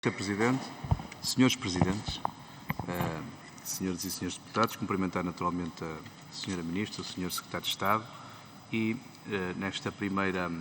Sr. Presidente, Senhores Presidentes, Senhoras e Senhores Deputados, cumprimentar naturalmente a Sra. Ministra, o Sr. Secretário de Estado e nesta primeira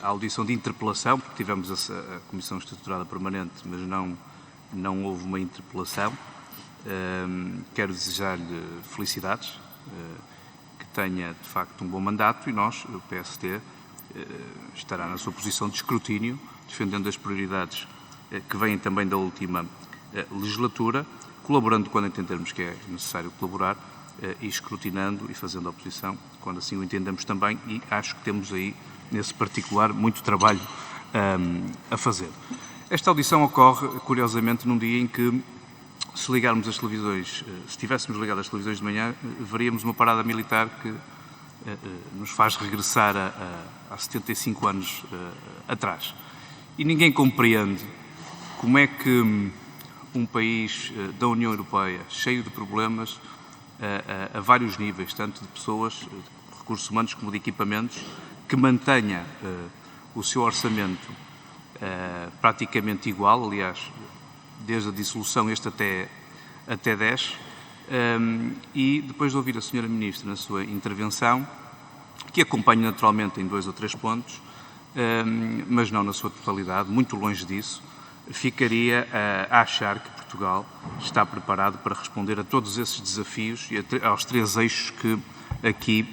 audição de interpelação, porque tivemos a Comissão Estruturada Permanente, mas não houve uma interpelação, quero desejar-lhe felicidades, que tenha de facto um bom mandato e nós, o PST, estará na sua posição de escrutínio, defendendo as prioridades que vêm também da última legislatura, colaborando quando entendermos que é necessário colaborar e escrutinando e fazendo oposição quando assim o entendemos também, e acho que temos aí, nesse particular, muito trabalho a fazer. Esta audição ocorre, curiosamente, num dia em que, se ligarmos as televisões, se tivéssemos ligado as televisões de manhã, veríamos uma parada militar que nos faz regressar a 75 anos atrás. E ninguém compreende como é que um país da União Europeia, cheio de problemas a vários níveis, tanto de pessoas, de recursos humanos como de equipamentos, que mantenha o seu orçamento praticamente igual, aliás, desde a dissolução este até 10, e depois de ouvir a Sra. Ministra na sua intervenção, que acompanho naturalmente em 2 ou 3 pontos, mas não na sua totalidade, muito longe disso, ficaria a achar que Portugal está preparado para responder a todos esses desafios e aos 3 eixos que aqui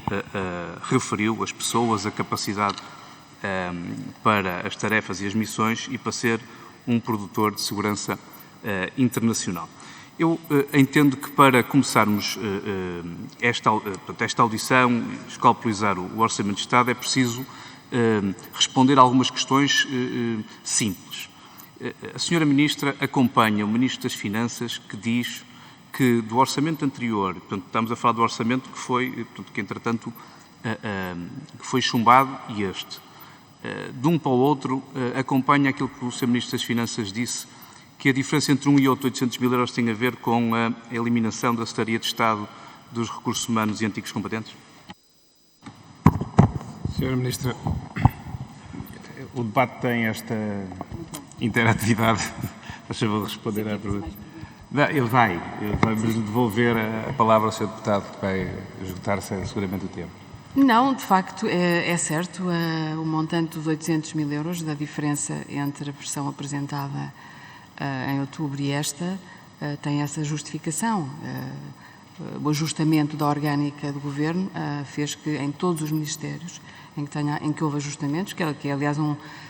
referiu, as pessoas, a capacidade para as tarefas e as missões e para ser um produtor de segurança internacional. Eu entendo que para começarmos esta audição, escalpelizar o Orçamento de Estado, é preciso responder a algumas questões simples. A Sra. Ministra acompanha o Ministro das Finanças, que diz que do orçamento anterior, portanto, estamos a falar do orçamento que foi, portanto, que entretanto que foi chumbado, e este, de um para o outro, acompanha aquilo que o Sr. Ministro das Finanças disse, que a diferença entre um e outro, 800 mil euros, tem a ver com a eliminação da Secretaria de Estado dos Recursos Humanos e Antigos Combatentes? Sra. Ministra, o debate tem esta interatividade. Faz favor de responder à pergunta. Ele vai devolver a palavra ao Sr. Deputado, que vai esgotar-se seguramente o tempo. Não, de facto, é certo, o montante dos 800 mil euros, da diferença entre a versão apresentada em outubro e esta, tem essa justificação. O ajustamento da orgânica do Governo fez que em todos os ministérios em que houve ajustamentos, que aliás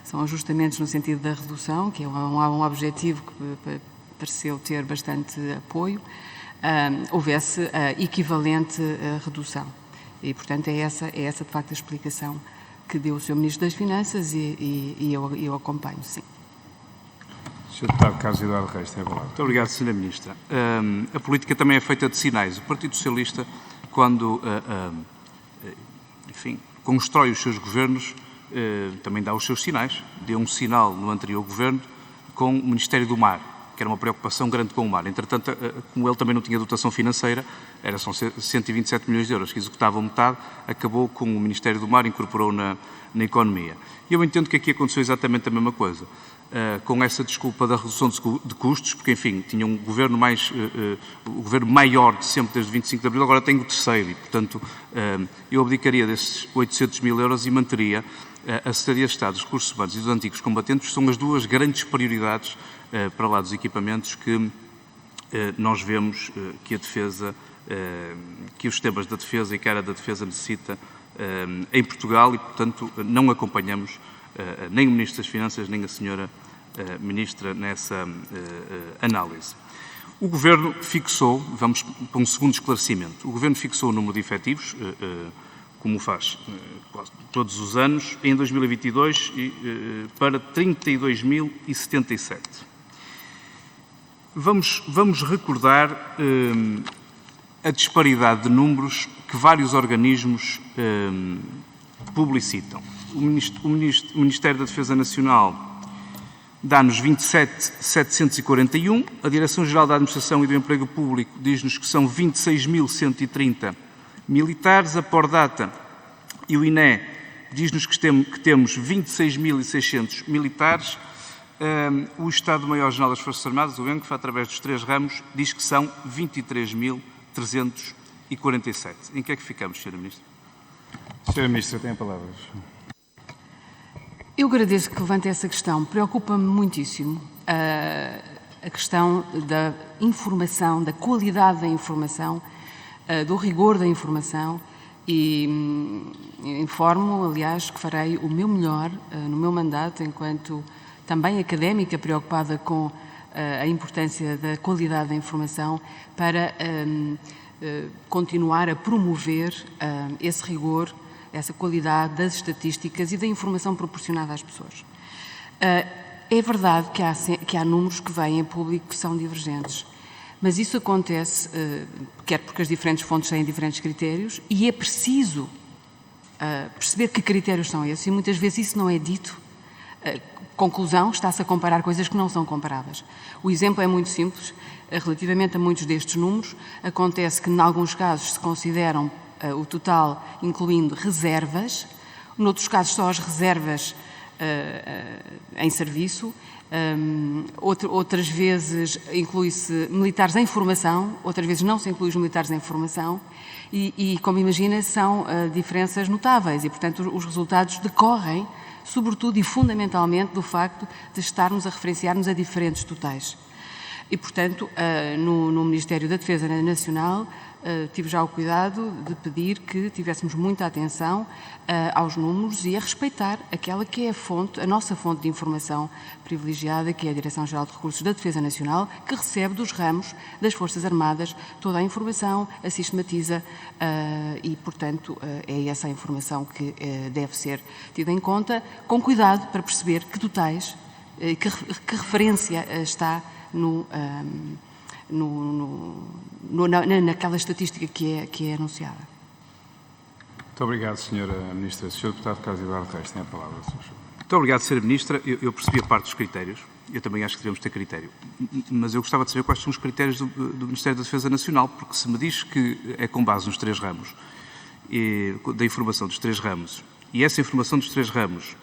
são ajustamentos no sentido da redução, que é um objetivo que pareceu ter bastante apoio, houvesse equivalente redução. E, portanto, é essa de facto a explicação que deu o Sr. Ministro das Finanças e eu acompanho, sim. Sr. Deputado Carlos Eduardo Reis, tem a palavra. Muito obrigado, Sra. Ministra. A política também é feita de sinais. O Partido Socialista, quando, enfim, constrói os seus governos, também dá os seus sinais. Deu um sinal no anterior governo com o Ministério do Mar, que era uma preocupação grande com o mar. Entretanto, como ele também não tinha dotação financeira, era só 127 milhões de euros, que executavam metade, acabou com o Ministério do Mar, incorporou na economia. E eu entendo que aqui aconteceu exatamente a mesma coisa, com essa desculpa da redução de custos, porque, enfim, tinha um governo o governo maior de sempre, desde 25 de abril, agora tem o terceiro, e, portanto, eu abdicaria desses 800 mil euros e manteria a Secretaria de Estado dos Recursos Humanos e dos Antigos Combatentes, que são as 2 grandes prioridades para lá dos equipamentos que nós vemos que a defesa, que os sistemas da defesa e que a área da defesa necessita em Portugal, e, portanto, não acompanhamos nem o Ministro das Finanças, nem a Sra. Ministra nessa análise. O Governo fixou, vamos para um segundo esclarecimento, o Governo fixou o número de efetivos, como faz quase todos os anos, em 2022 para 32.077. Vamos recordar a disparidade de números que vários organismos publicitam. O Ministério da Defesa Nacional dá-nos 27.741, a Direção-Geral da Administração e do Emprego Público diz-nos que são 26.130 militares, a Pordata e o INE diz-nos que temos 26.600 militares, O Estado-Maior-General das Forças Armadas, o ENCFA, através dos 3 ramos, diz que são 23.347. Em que é que ficamos, Sra. Ministra? Sra. Ministra, tem a palavra. Eu agradeço que levante essa questão. Preocupa-me muitíssimo a questão da informação, da qualidade da informação, do rigor da informação e informo, aliás, que farei o meu melhor no meu mandato enquanto também académica preocupada com a importância da qualidade da informação para continuar a promover esse rigor, essa qualidade das estatísticas e da informação proporcionada às pessoas. É verdade que há números que vêm em público que são divergentes, mas isso acontece, quer porque as diferentes fontes têm diferentes critérios, e é preciso perceber que critérios são esses, e muitas vezes isso não é dito. Conclusão, está-se a comparar coisas que não são comparáveis. O exemplo é muito simples. Relativamente a muitos destes números, acontece que, em alguns casos, se consideram o total, incluindo reservas, noutros casos só as reservas em serviço, outras vezes inclui-se militares em formação, outras vezes não se inclui os militares em formação e como imagina, são diferenças notáveis e, portanto, os resultados decorrem, sobretudo e fundamentalmente, do facto de estarmos a referenciar-nos a diferentes totais. E, portanto, no Ministério da Defesa Nacional, tive já o cuidado de pedir que tivéssemos muita atenção aos números e a respeitar aquela que é a nossa fonte de informação privilegiada, que é a Direção-Geral de Recursos da Defesa Nacional, que recebe dos ramos das Forças Armadas toda a informação, a sistematiza e, portanto, é essa a informação que deve ser tida em conta, com cuidado para perceber que totais, que referência está naquela estatística que é anunciada. Muito obrigado, Sra. Ministra. Sr. Deputado Carlos Eduardo Reis, tem a palavra. Muito obrigado, Sra. Ministra. Eu percebi a parte dos critérios. Eu também acho que devemos ter critério. Mas eu gostava de saber quais são os critérios do Ministério da Defesa Nacional, porque se me diz que é com base nos 3 ramos, da informação dos 3 ramos, e essa informação dos 3 ramos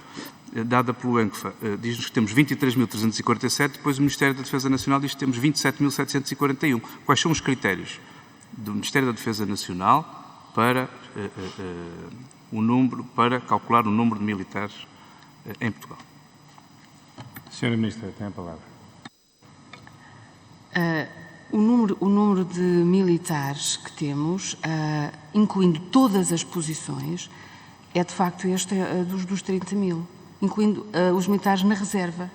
dada pelo ENCFA, diz-nos que temos 23.347, depois o Ministério da Defesa Nacional diz que temos 27.741. Quais são os critérios do Ministério da Defesa Nacional para, para calcular o número de militares em Portugal? Sra. Ministra, tem a palavra. O número de militares que temos, incluindo todas as posições, é de facto este dos 30 mil. Incluindo os militares na reserva,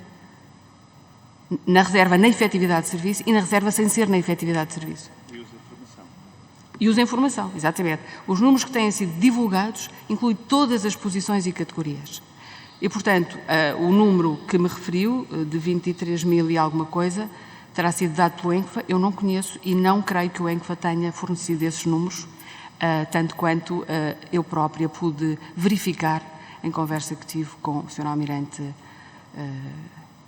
na efetividade de serviço e na reserva sem ser na efetividade de serviço. E os em formação, exatamente. Os números que têm sido divulgados incluem todas as posições e categorias. E, portanto, o número que me referiu, de 23 mil e alguma coisa, terá sido dado pelo ENCFA. Eu não conheço e não creio que o ENCFA tenha fornecido esses números, tanto quanto eu própria pude verificar em conversa que tive com o Sr. Almirante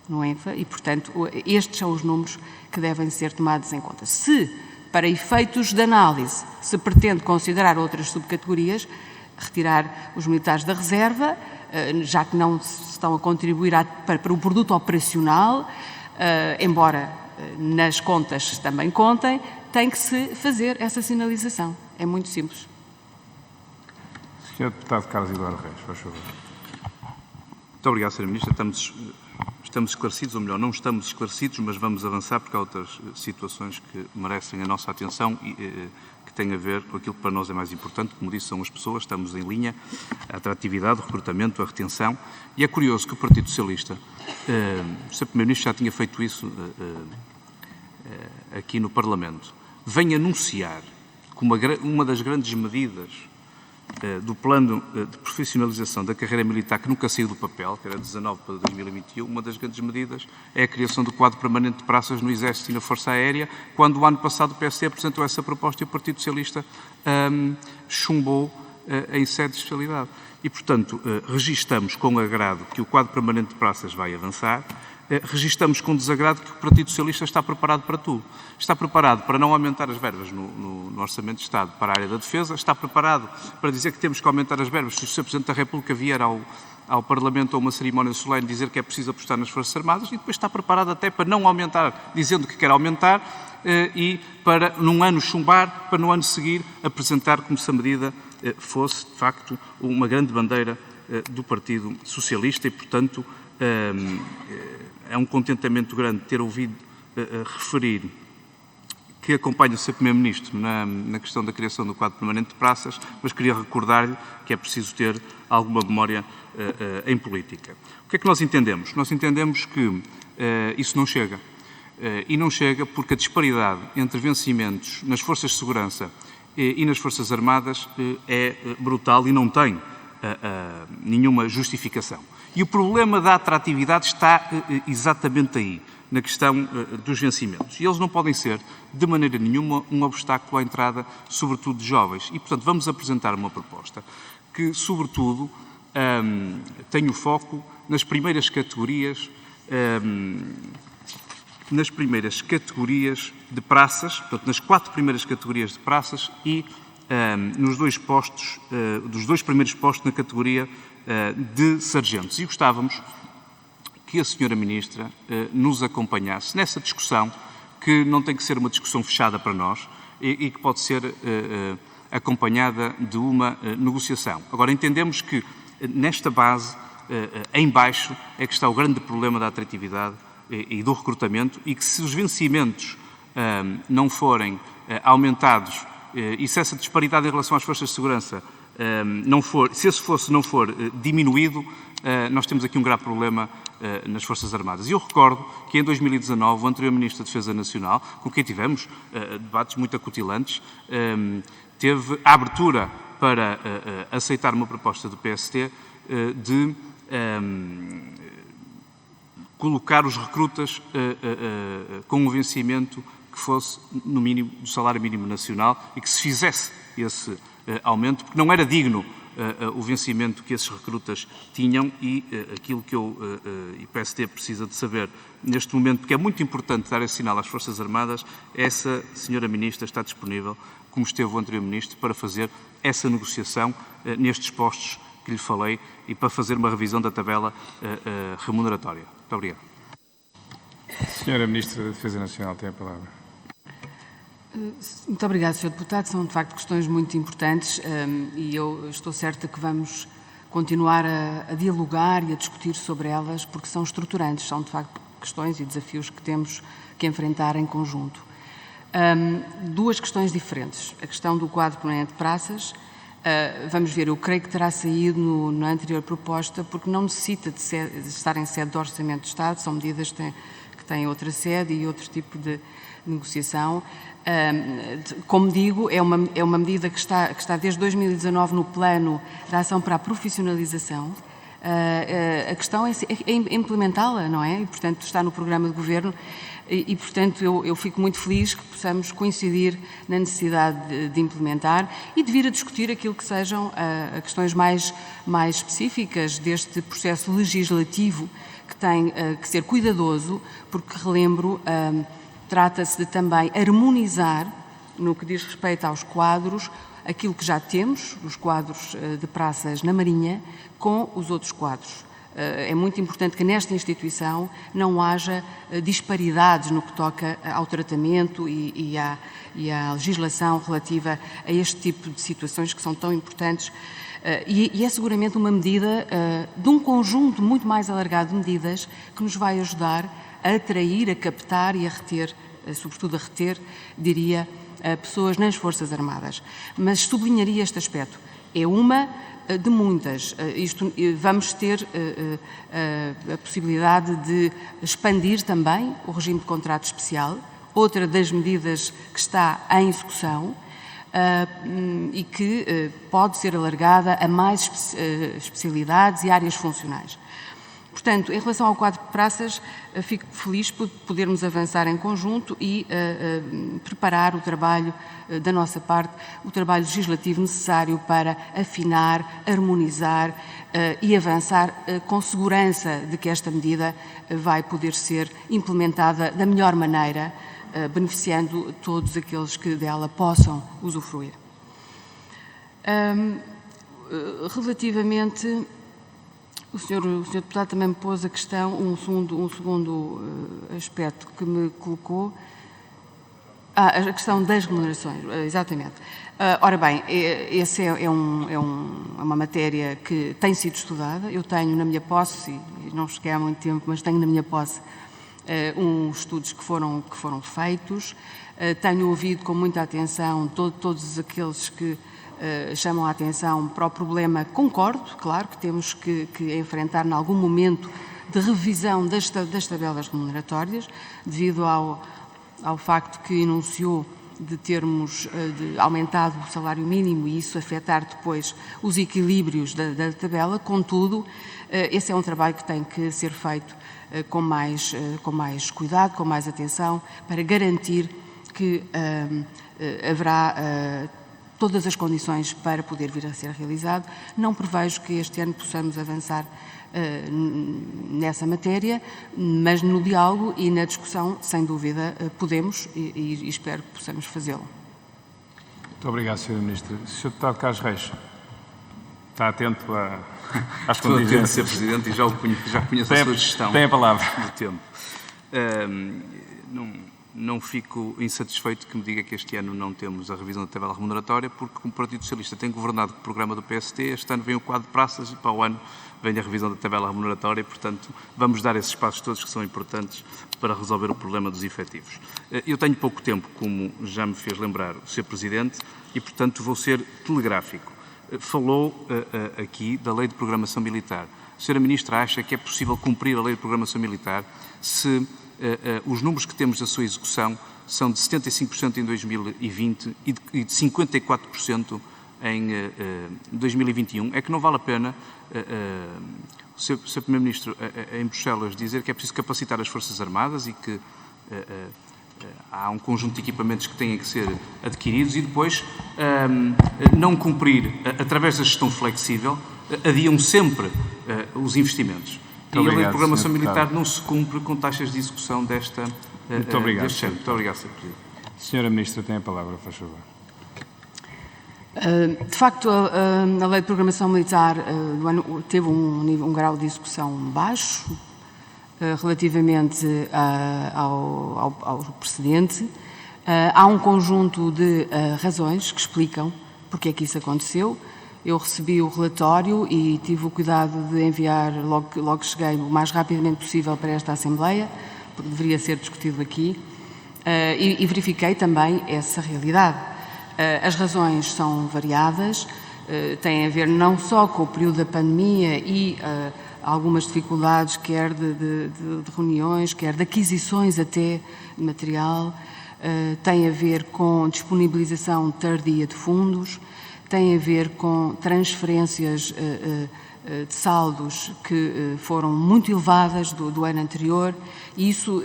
no ENCFA e, portanto, estes são os números que devem ser tomados em conta. Se, para efeitos de análise, se pretende considerar outras subcategorias, retirar os militares da reserva, já que não estão a contribuir para o produto operacional, embora nas contas também contem, tem que se fazer essa sinalização. É muito simples. Sr. Deputado Carlos Eduardo Reis, faz favor. Muito obrigado, Sra. Ministra. Estamos esclarecidos, ou melhor, não estamos esclarecidos, mas vamos avançar porque há outras situações que merecem a nossa atenção e que têm a ver com aquilo que para nós é mais importante. Como disse, são as pessoas, estamos em linha, a atratividade, o recrutamento, a retenção. E é curioso que o Partido Socialista, o Sr. Primeiro-Ministro já tinha feito isso aqui no Parlamento, vem anunciar que uma das grandes medidas do plano de profissionalização da carreira militar que nunca saiu do papel, que era 19 para 2021, uma das grandes medidas é a criação do quadro permanente de praças no Exército e na Força Aérea, quando o ano passado o PSD apresentou essa proposta e o Partido Socialista chumbou em sede de especialidade. E, portanto, registamos com agrado que o quadro permanente de praças vai avançar, registamos com desagrado que o Partido Socialista está preparado para tudo. Está preparado para não aumentar as verbas no Orçamento de Estado para a área da defesa, está preparado para dizer que temos que aumentar as verbas se o Sr. Presidente da República vier ao Parlamento a uma cerimónia solene dizer que é preciso apostar nas Forças Armadas e depois está preparado até para não aumentar, dizendo que quer aumentar, e para num ano chumbar, para no ano seguir apresentar como se a medida fosse, de facto, uma grande bandeira do Partido Socialista e, portanto, é um contentamento grande ter ouvido referir que acompanha o Sr. Primeiro-Ministro na questão da criação do quadro permanente de praças, mas queria recordar-lhe que é preciso ter alguma memória em política. O que é que nós entendemos? Nós entendemos que isso não chega. E não chega porque a disparidade entre vencimentos nas Forças de Segurança e nas Forças Armadas é brutal e não tem nenhuma justificação. E o problema da atratividade está exatamente aí, na questão dos vencimentos. E eles não podem ser, de maneira nenhuma, um obstáculo à entrada, sobretudo de jovens. E, portanto, vamos apresentar uma proposta que, sobretudo, tem o foco nas primeiras categorias de praças, portanto, nas 4 primeiras categorias de praças e nos 2 postos, dos 2 primeiros postos na categoria de sargentos. E gostávamos que a Sra. Ministra nos acompanhasse nessa discussão, que não tem que ser uma discussão fechada para nós e que pode ser acompanhada de uma negociação. Agora, entendemos que nesta base, em baixo, é que está o grande problema da atratividade e do recrutamento e que se os vencimentos não forem aumentados e se essa disparidade em relação às forças de segurança não for diminuído, nós temos aqui um grave problema nas Forças Armadas. E eu recordo que em 2019 o anterior Ministro da Defesa Nacional, com quem tivemos debates muito acutilantes, teve a abertura para aceitar uma proposta do PST de colocar os recrutas com um vencimento que fosse no mínimo do salário mínimo nacional e que se fizesse esse aumento, porque não era digno o vencimento que esses recrutas tinham e aquilo que o PST precisa de saber neste momento, porque é muito importante dar esse sinal às Forças Armadas, essa Sra. Ministra está disponível, como esteve o anterior Ministro, para fazer essa negociação nestes postos que lhe falei e para fazer uma revisão da tabela remuneratória. Muito obrigado. Sra. Ministra da Defesa Nacional tem a palavra. Muito obrigada, Sr. Deputado. São, de facto, questões muito importantes e eu estou certa que vamos continuar a dialogar e a discutir sobre elas, porque são estruturantes, são, de facto, questões e desafios que temos que enfrentar em conjunto. 2 questões diferentes. A questão do quadro permanente de praças, vamos ver, eu creio que terá saído na anterior proposta, porque não necessita de estar em sede do Orçamento de Estado, são medidas que têm outra sede e outro tipo de negociação. Como digo, é uma medida que está desde 2019 no plano da ação para a profissionalização. A questão é implementá-la, não é? E, portanto, está no programa de governo e portanto, eu fico muito feliz que possamos coincidir na necessidade de implementar e de vir a discutir aquilo que sejam questões mais específicas deste processo legislativo que tem que ser cuidadoso, porque, relembro, trata-se de também harmonizar, no que diz respeito aos quadros, aquilo que já temos, os quadros de praças na Marinha, com os outros quadros. É muito importante que nesta instituição não haja disparidades no que toca ao tratamento e à legislação relativa a este tipo de situações que são tão importantes. E é seguramente uma medida de um conjunto muito mais alargado de medidas que nos vai ajudar a atrair, a captar e a reter, sobretudo a reter, diria, pessoas nas Forças Armadas. Mas sublinharia este aspecto. É uma de muitas. Vamos ter a possibilidade de expandir também o regime de contrato especial, outra das medidas que está em execução e que pode ser alargada a mais especialidades e áreas funcionais. Portanto, em relação ao quadro de praças, fico feliz por podermos avançar em conjunto e preparar o trabalho da nossa parte, o trabalho legislativo necessário para afinar, harmonizar e avançar com segurança de que esta medida vai poder ser implementada da melhor maneira, beneficiando todos aqueles que dela possam usufruir. Relativamente O senhor deputado também me pôs a questão, um segundo aspecto que me colocou, a questão das remunerações, exatamente. Ora bem, essa é uma matéria que tem sido estudada. Eu tenho na minha posse, e não cheguei há muito tempo, mas tenho na minha posse uns estudos que foram feitos. Tenho ouvido com muita atenção todos aqueles que chamam a atenção para o problema. Concordo, claro, que temos que enfrentar em algum momento de revisão das tabelas remuneratórias, devido ao facto que enunciou de termos aumentado o salário mínimo e isso afetar depois os equilíbrios da tabela. Contudo, esse é um trabalho que tem que ser feito com mais cuidado, com mais atenção, para garantir que haverá todas as condições para poder vir a ser realizado. Não prevejo que este ano possamos avançar nessa matéria, mas no diálogo e na discussão, sem dúvida, podemos e espero que possamos fazê-lo. Muito obrigado, Sr. Ministro. Sr. Deputado Carlos Reis, está atento às Estou atento, contingências. Sr. Presidente, e já conheço a sua gestão Tem a palavra. do tempo. Não fico insatisfeito que me diga que este ano não temos a revisão da tabela remuneratória, porque como o Partido Socialista tem governado com o programa do PST, este ano vem o quadro de praças e para o ano vem a revisão da tabela remuneratória e, portanto, vamos dar esses passos todos que são importantes para resolver o problema dos efetivos. Eu tenho pouco tempo, como já me fez lembrar o Sr. Presidente, e, portanto, vou ser telegráfico. Falou aqui da Lei de Programação Militar. A Sra. Ministra acha que é possível cumprir a Lei de Programação Militar se os números que temos da sua execução são de 75% em 2020 e de 54% em 2021. É que não vale a pena o Sr. Primeiro-Ministro em Bruxelas dizer que é preciso capacitar as Forças Armadas e que há um conjunto de equipamentos que têm que ser adquiridos e depois não cumprir, através da gestão flexível, adiam sempre os investimentos. Muito obrigado, e a Lei de Programação Sr. Militar Deputado. não se cumpre com taxas de execução deste ano. Muito obrigado, Sr. Muito obrigado, Sr. Presidente. Sra. Ministra, tem a palavra, faz favor. De facto, a Lei de Programação Militar do ano teve um grau de execução baixo relativamente ao precedente. Há um conjunto de razões que explicam porque é que isso aconteceu. Eu recebi o relatório e tive o cuidado de enviar, logo que cheguei, o mais rapidamente possível para esta Assembleia, porque deveria ser discutido aqui, e verifiquei também essa realidade. As razões são variadas, têm a ver não só com o período da pandemia e algumas dificuldades, quer de reuniões, quer de aquisições até de material, tem a ver com disponibilização tardia de fundos, tem a ver com transferências de saldos que foram muito elevadas do ano anterior e isso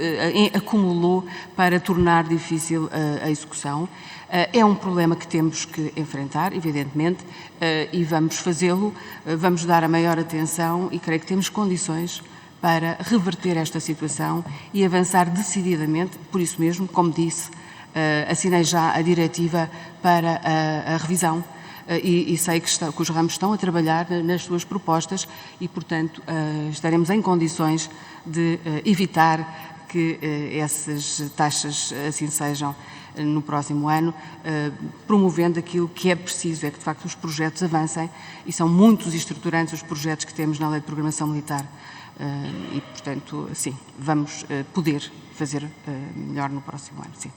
acumulou para tornar difícil a execução. É um problema que temos que enfrentar, evidentemente, e vamos fazê-lo, vamos dar a maior atenção e creio que temos condições para reverter esta situação e avançar decididamente. Por isso mesmo, como disse, assinei já a diretiva para a revisão e sei que os ramos estão a trabalhar nas suas propostas e, portanto, estaremos em condições de evitar que essas taxas assim sejam no próximo ano, promovendo aquilo que é preciso, é que de facto os projetos avancem e são muitos e estruturantes os projetos que temos na Lei de Programação Militar e, portanto, sim, vamos poder fazer melhor no próximo ano, sim.